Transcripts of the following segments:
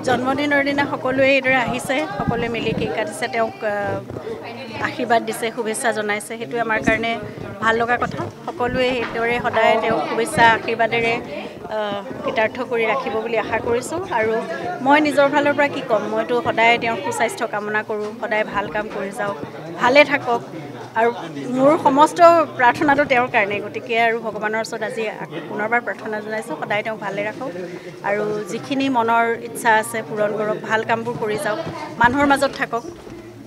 জন্মদিনৰ দিনা সকলোৱে এইদৰে আহিছে, সকলোৱে মিলি কেক কাটিছে, তেওঁক আশীৰ্বাদ দিছে, শুভেচ্ছা জনাইছে। সেইটো আমাৰ কাৰণে ভাল লগা কথা। সকলোৱে এইদৰে সদায় তেওঁক শুভেচ্ছা আশীৰ্বাদেৰে কৃতাৰ্থ কৰি ৰাখিব বুলি আশা কৰিছোঁ। আৰু মই নিজৰ ফালৰ পৰা কি ক'ম, মইতো সদায় তেওঁৰ সুস্বাস্থ্য কামনা কৰোঁ, সদায় ভাল কাম কৰি যাওক, ভালে থাকক। আৰু মোৰ সমস্ত প্ৰাৰ্থনাটো তেওঁৰ কাৰণে, গতিকে আৰু ভগৱানৰ ওচৰত আজি পুনৰবাৰ প্ৰাৰ্থনা জনাইছোঁ, সদায় তেওঁক ভালে ৰাখক আৰু যিখিনি মনৰ ইচ্ছা আছে পূৰণ কৰক, ভাল কামবোৰ কৰি যাওক, মানুহৰ মাজত থাকক,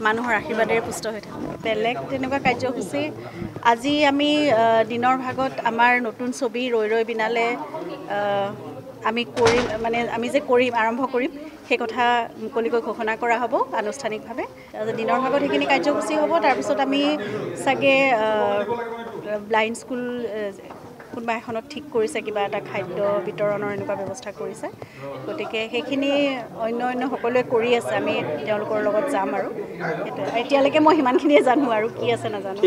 মানুহৰ আশীৰ্বাদেৰে পুষ্ট হৈ থাকক। বেলেগ তেনেকুৱা কাৰ্যসূচী আজি আমি দিনৰ ভাগত আমাৰ নতুন ছবি ৰৈ ৰৈ বিনালে আমি কৰিম, মানে আমি যে আৰম্ভ কৰিম সেই কথা মুকলিকৈ ঘোষণা কৰা হ'ব আনুষ্ঠানিকভাৱে। দিনৰ ভাগত সেইখিনি কাৰ্যসূচী হ'ব। তাৰপিছত আমি চাগে ব্লাইণ্ড স্কুল কোনোবা এখনত ঠিক কৰিছে, কিবা এটা খাদ্য বিতৰণৰ এনেকুৱা ব্যৱস্থা কৰিছে। গতিকে সেইখিনি অন্য সকলোৱে কৰি আছে, আমি তেওঁলোকৰ লগত যাম আৰু এতিয়ালৈকে মই সিমানখিনিয়ে জানো, আৰু কি আছে নাজানো।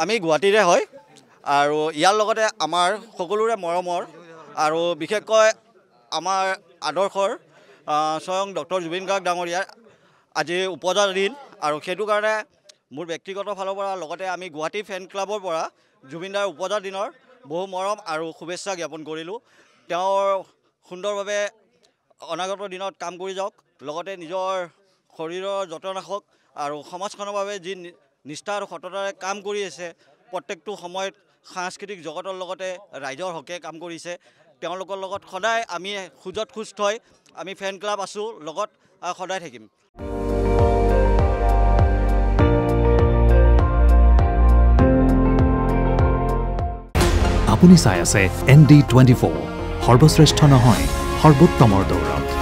আমি গুৱাহাটীৰে হয় আৰু ইয়াৰ লগতে আমাৰ সকলোৰে মৰমৰ আৰু বিশেষকৈ আমাৰ আদৰ্শৰ স্বয়ং ডক্টৰ জুবিন গাৰ্গ ডাঙৰীয়াৰ আজি উপজাৰ দিন, আৰু সেইটো কাৰণে মোৰ ব্যক্তিগত ফালৰ পৰা লগতে আমি গুৱাহাটী ফেন ক্লাবৰ পৰা জুবিনদাৰ উপজাৰ দিনৰ বহু মৰম আৰু শুভেচ্ছা জ্ঞাপন কৰিলোঁ। তেওঁৰ সুন্দৰভাৱে অনাগত দিনত কাম কৰি যাওক, লগতে নিজৰ শৰীৰৰ যতন ৰাখক আৰু সমাজখনৰ বাবে যি নিষ্ঠা আৰু সততাৰে কাম কৰি আছে, প্ৰত্যেকটো সময়ত সাংস্কৃতিক জগতৰ লগতে ৰাইজৰ হকে কাম কৰিছে। তেওঁলোকৰ লগত সদায় আমি খোজত খোজ থৈ আমি ফেন ক্লাব আছোঁ, লগত সদায় থাকিম। আপুনি চাই আছে ND24, সৰ্বশ্ৰেষ্ঠ নহয়, সৰ্বোত্তমৰ দৌৰত।